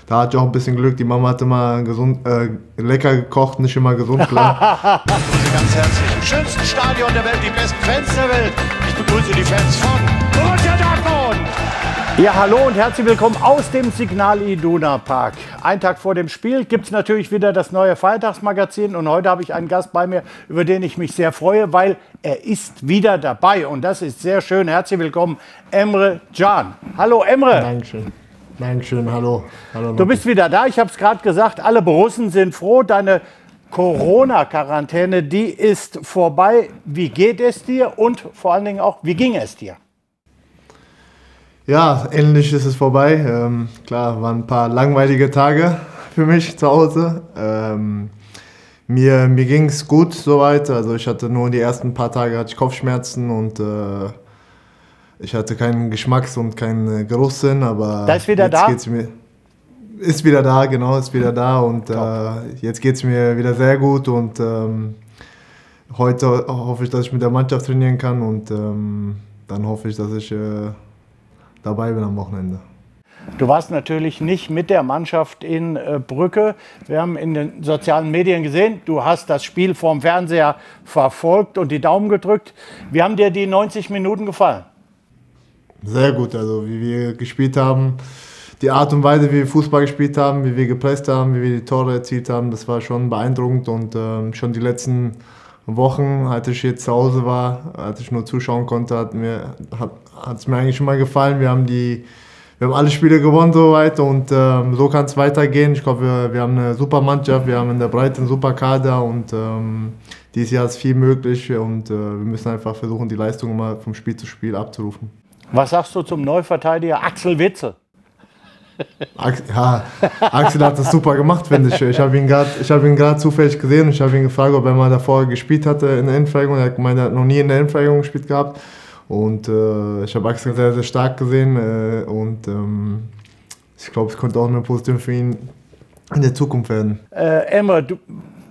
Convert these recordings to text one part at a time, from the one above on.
da hatte ich auch ein bisschen Glück. Die Mama hat immer lecker gekocht, nicht immer gesund, klar. Ganz herzlich. Im schönsten Stadion der Welt, die besten Fans der Welt. Ich begrüße die Fans von Borussia Dortmund. Ja, hallo und herzlich willkommen aus dem Signal Iduna Park. Einen Tag vor dem Spiel gibt es natürlich wieder das neue Feiertagsmagazin. Und heute habe ich einen Gast bei mir, über den ich mich sehr freue, weil er ist wieder dabei. Und das ist sehr schön. Herzlich willkommen, Emre Can. Hallo, Emre. Dankeschön. Dankeschön, hallo. Hallo. Du bist wieder da. Ich habe es gerade gesagt, alle Borussen sind froh. Deine Corona-Quarantäne, die ist vorbei. Wie geht es dir? Und vor allen Dingen auch, wie ging es dir? Ja, endlich ist es vorbei. Klar, waren ein paar langweilige Tage für mich zu Hause. Mir ging es gut soweit. Also ich hatte nur die ersten paar Tage hatte ich Kopfschmerzen und ich hatte keinen Geschmacks- und keinen Geruchssinn. Aber da ist wieder jetzt da? Geht's mir, ist wieder da, genau, ist wieder da. Und jetzt geht es mir wieder sehr gut. Und heute hoffe ich, dass ich mit der Mannschaft trainieren kann. Und dann hoffe ich, dass ich dabei bin am Wochenende. Du warst natürlich nicht mit der Mannschaft in Brügge. Wir haben in den sozialen Medien gesehen, du hast das Spiel vorm Fernseher verfolgt und die Daumen gedrückt. Wie haben dir die 90 Minuten gefallen? Sehr gut, also wie wir gespielt haben, die Art und Weise, wie wir Fußball gespielt haben, wie wir gepresst haben, wie wir die Tore erzielt haben, das war schon beeindruckend. Und schon die letzten Wochen, als ich jetzt zu Hause war, als ich nur zuschauen konnte, hat es mir eigentlich immer gefallen. Wir haben alle Spiele gewonnen soweit und so kann es weitergehen. Ich glaube, wir haben eine super Mannschaft, wir haben in der Breite einen super Kader und dieses Jahr ist viel möglich und wir müssen einfach versuchen, die Leistung immer vom Spiel zu Spiel abzurufen. Was sagst du zum Neuverteidiger Axel Witsel? Ja, Axel hat das super gemacht, finde ich. Ich habe ihn gerade zufällig gesehen und ich habe ihn gefragt, ob er mal davor gespielt hatte in der Endverlängerung. Er hat gemeint, er hat noch nie in der Endverlängerung gespielt gehabt. Und ich habe Axel sehr, sehr stark gesehen und ich glaube, es konnte auch eine Position für ihn in der Zukunft werden. Emre,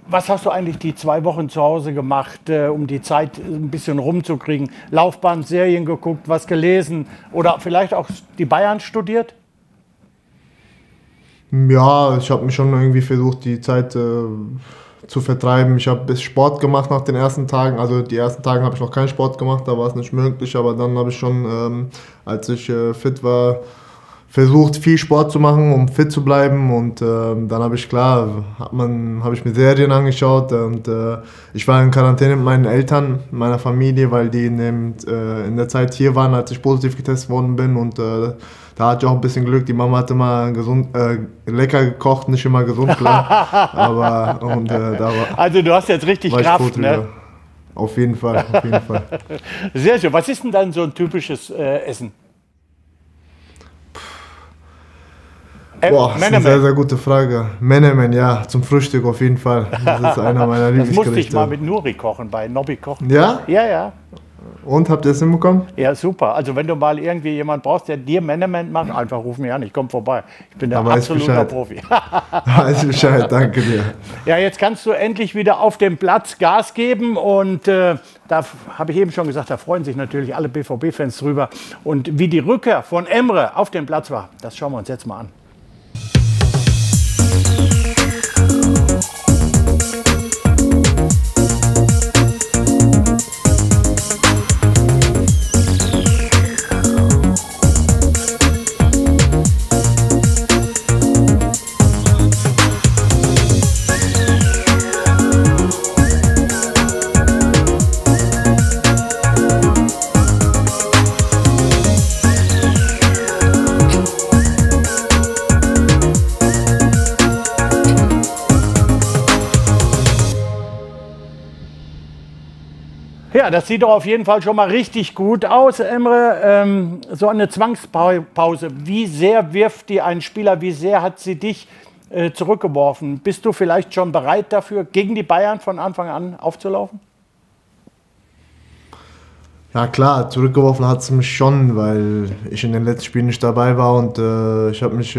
was hast du eigentlich die 2 Wochen zu Hause gemacht, um die Zeit ein bisschen rumzukriegen? Laufbahn, Serien geguckt, was gelesen oder vielleicht auch die Bayern studiert? Ja, ich habe mich schon irgendwie versucht, die Zeit zu vertreiben. Ich habe Sport gemacht nach den ersten Tagen. Also die ersten Tage habe ich noch keinen Sport gemacht, da war es nicht möglich. Aber dann habe ich schon, als ich fit war, versucht, viel Sport zu machen, um fit zu bleiben. Und dann habe ich mir Serien angeschaut. Und ich war in Quarantäne mit meinen Eltern, meiner Familie, weil die in der Zeit hier waren, als ich positiv getestet worden bin. Und da hatte ich auch ein bisschen Glück. Die Mama hat immer lecker gekocht, nicht immer gesund, klar. Also du hast jetzt richtig Kraft, ne? Auf jeden Fall, auf jeden Fall. Sehr schön. Was ist denn dann so ein typisches Essen? Boah, das ist eine sehr, sehr gute Frage. Menemen, ja, zum Frühstück auf jeden Fall. Das ist einer meiner Lieblingsgerichte. Das musste ich mal mit Nuri kochen, bei Nobby kochen. Ja? Ja, ja. Und, habt ihr es hinbekommen? Ja, super. Also wenn du mal irgendwie jemanden brauchst, der dir Menemen macht, einfach ruf mich an, ich komme vorbei. Ich bin der absolute Profi. Weiß Bescheid, danke dir. Ja, jetzt kannst du endlich wieder auf dem Platz Gas geben und da habe ich eben schon gesagt, da freuen sich natürlich alle BVB-Fans drüber. Und wie die Rückkehr von Emre auf den Platz war, das schauen wir uns jetzt mal an. Ja, das sieht doch auf jeden Fall schon mal richtig gut aus, Emre. So eine Zwangspause, wie sehr wirft die ein Spieler, wie sehr hat sie dich zurückgeworfen? Bist du vielleicht schon bereit dafür, gegen die Bayern von Anfang an aufzulaufen? Ja klar, zurückgeworfen hat es mich schon, weil ich in den letzten Spielen nicht dabei war und ich habe mich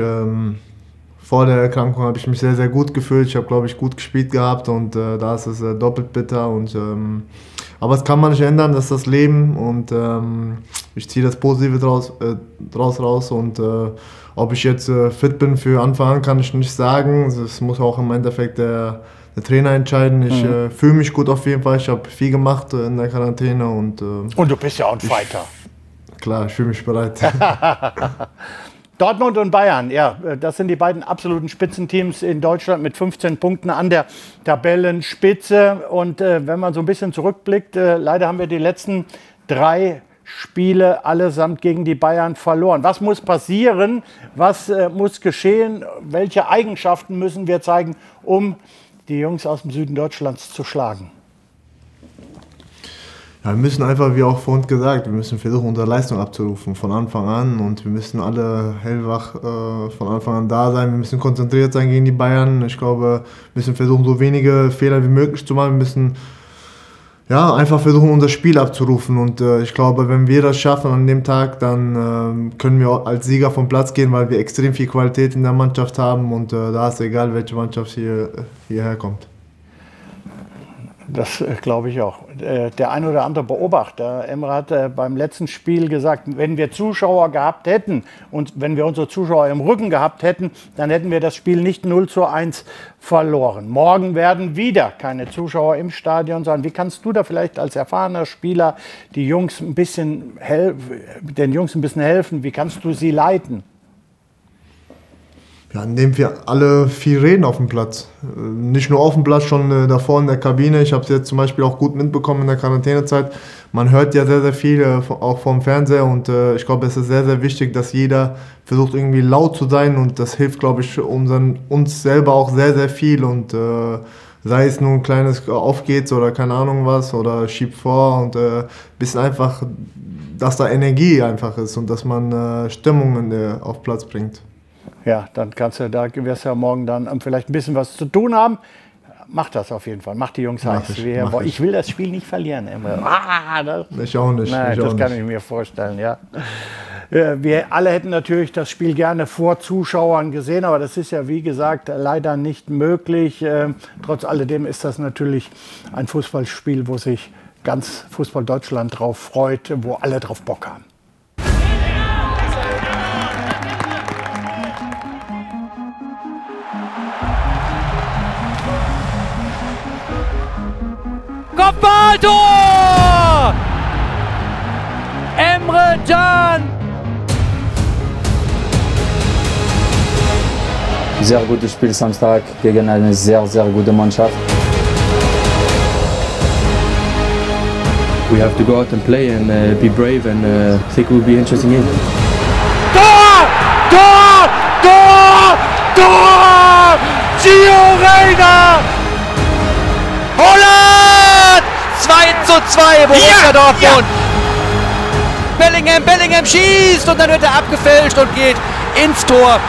vor der Erkrankung habe ich mich sehr, sehr gut gefühlt. Ich habe, glaube ich, gut gespielt gehabt und da ist es doppelt bitter. Aber das kann man nicht ändern, das ist das Leben und ich ziehe das Positive draus raus und Ob ich jetzt fit bin für Anfang an, kann ich nicht sagen. Das muss auch im Endeffekt der Trainer entscheiden. Ich fühle mich gut auf jeden Fall. Ich habe viel gemacht in der Quarantäne. Und du bist ja auch ein Fighter. Klar, ich fühle mich bereit. Dortmund und Bayern, ja, das sind die beiden absoluten Spitzenteams in Deutschland mit 15 Punkten an der Tabellenspitze. Und wenn man so ein bisschen zurückblickt, leider haben wir die letzten 3 Spiele allesamt gegen die Bayern verloren. Was muss passieren? Was muss geschehen? Welche Eigenschaften müssen wir zeigen, um die Jungs aus dem Süden Deutschlands zu schlagen? Ja, wir müssen einfach, wie auch vorhin gesagt, wir müssen versuchen, unsere Leistung abzurufen von Anfang an und wir müssen alle hellwach von Anfang an da sein. Wir müssen konzentriert sein gegen die Bayern. Ich glaube, wir müssen versuchen, so wenige Fehler wie möglich zu machen. Wir müssen einfach versuchen, unser Spiel abzurufen und ich glaube, wenn wir das schaffen an dem Tag, dann können wir auch als Sieger vom Platz gehen, weil wir extrem viel Qualität in der Mannschaft haben und da ist es egal, welche Mannschaft hierher kommt. Das glaube ich auch. Der ein oder andere Beobachter, Emre hat beim letzten Spiel gesagt, wenn wir Zuschauer gehabt hätten und wenn wir unsere Zuschauer im Rücken gehabt hätten, dann hätten wir das Spiel nicht 0:1 verloren. Morgen werden wieder keine Zuschauer im Stadion sein. Wie kannst du da vielleicht als erfahrener Spieler den Jungs ein bisschen helfen? Wie kannst du sie leiten? Ja, indem wir alle viel reden auf dem Platz. Nicht nur auf dem Platz, schon davor in der Kabine. Ich habe es jetzt zum Beispiel auch gut mitbekommen in der Quarantänezeit. Man hört ja sehr, sehr viel, auch vom Fernseher. Und ich glaube, es ist sehr, sehr wichtig, dass jeder versucht, irgendwie laut zu sein. Und das hilft, glaube ich, uns selber auch sehr, sehr viel. Und sei es nur ein kleines Auf geht's oder keine Ahnung was oder schiebt vor. Und bisschen einfach, dass da Energie einfach ist und dass man Stimmung auf Platz bringt. Ja, dann wirst du ja morgen dann vielleicht ein bisschen was zu tun haben. Mach das auf jeden Fall. Mach die Jungs heiß. Ich will das Spiel nicht verlieren, Emre. Ich auch nicht. Nein, das kann ich mir vorstellen, ja. Wir alle hätten natürlich das Spiel gerne vor Zuschauern gesehen, aber das ist ja, wie gesagt, leider nicht möglich. Trotz alledem ist das natürlich ein Fußballspiel, wo sich ganz Fußball Deutschland drauf freut, wo alle drauf Bock haben. Kopfballtor! Emre Can! Sehr gutes Spiel Samstag gegen eine sehr, sehr gute Mannschaft. We have to go out and play and be brave and think it will be an interesting game. Tor! Tor! Tor! Tor! Gio Reyna! Holland! 2:2 Borussia Dortmund. Ja. Bellingham schießt und dann wird er abgefälscht und geht ins Tor.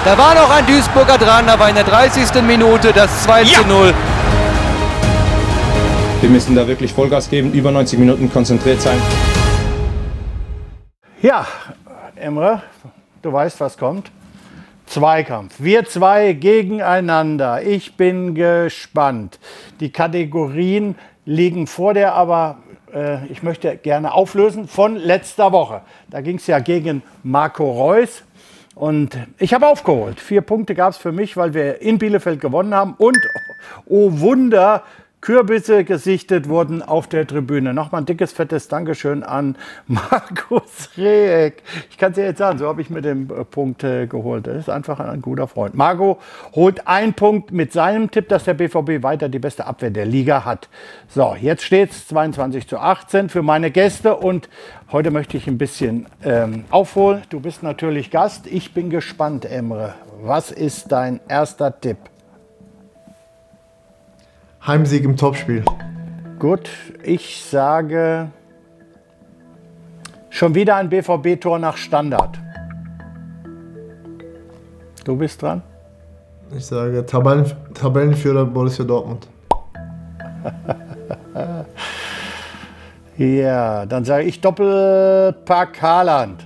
Da war noch ein Duisburger dran, aber in der 30. Minute das 2:0. Wir müssen da wirklich Vollgas geben, über 90 Minuten konzentriert sein. Ja, Emre, du weißt, was kommt. Zweikampf. Wir zwei gegeneinander. Ich bin gespannt. Die Kategorien liegen vor dir, aber ich möchte gerne auflösen von letzter Woche. Da ging es ja gegen Marco Reus. Und ich habe aufgeholt. 4 Punkte gab es für mich, weil wir in Bielefeld gewonnen haben. Und, oh Wunder, Kürbisse gesichtet wurden auf der Tribüne. Nochmal ein dickes, fettes Dankeschön an Markus Reek. Ich kann es dir jetzt sagen, so habe ich mir den Punkt geholt. Das ist einfach ein guter Freund. Marco holt 1 Punkt mit seinem Tipp, dass der BVB weiter die beste Abwehr der Liga hat. So, jetzt steht es 22:18 für meine Gäste und heute möchte ich ein bisschen aufholen. Du bist natürlich Gast. Ich bin gespannt, Emre. Was ist dein erster Tipp? Heimsieg im Topspiel. Gut, ich sage schon wieder ein BVB-Tor nach Standard. Du bist dran? Ich sage Tabellenführer Borussia Dortmund. Ja, dann sage ich Doppelpack Haaland.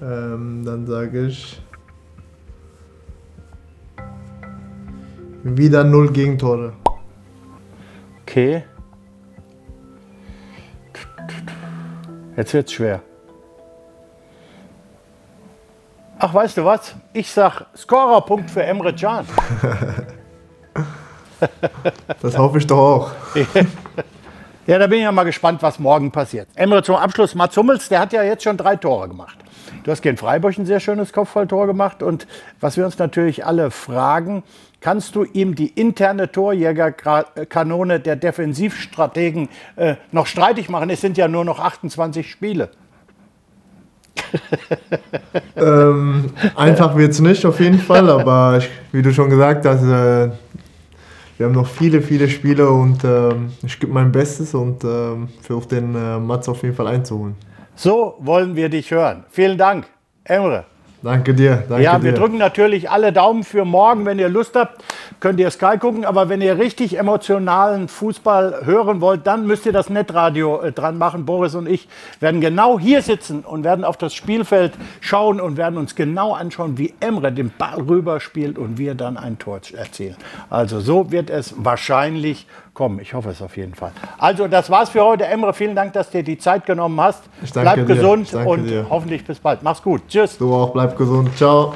Dann sage ich wieder 0 Gegentore. Okay. Jetzt wird's schwer. Ach, weißt du was? Ich sag Scorerpunkt für Emre Can. Das hoffe ich doch auch. Ja, da bin ich ja mal gespannt, was morgen passiert. Emre, zum Abschluss, Mats Hummels, der hat ja jetzt schon 3 Tore gemacht. Du hast gegen Freiburg ein sehr schönes Kopfballtor gemacht. Und was wir uns natürlich alle fragen, kannst du ihm die interne Torjägerkanone der Defensivstrategen noch streitig machen? Es sind ja nur noch 28 Spiele. Einfach wird es nicht, auf jeden Fall. Aber wie du schon gesagt hast, wir haben noch viele Spiele und ich gebe mein Bestes und versuche den Mats auf jeden Fall einzuholen. So wollen wir dich hören. Vielen Dank, Emre. Danke dir. Ja, wir drücken natürlich alle Daumen für morgen. Wenn ihr Lust habt, könnt ihr Sky gucken. Aber wenn ihr richtig emotionalen Fußball hören wollt, dann müsst ihr das Netradio dran machen. Boris und ich werden genau hier sitzen und werden auf das Spielfeld schauen und werden uns genau anschauen, wie Emre den Ball rüberspielt und wir dann ein Tor erzielen. Also so wird es wahrscheinlich kommen. Ich hoffe es auf jeden Fall. Also das war's für heute. Emre, vielen Dank, dass du dir die Zeit genommen hast. Bleib gesund und hoffentlich bis bald. Mach's gut. Tschüss. Du auch, bleib gesund. Ciao.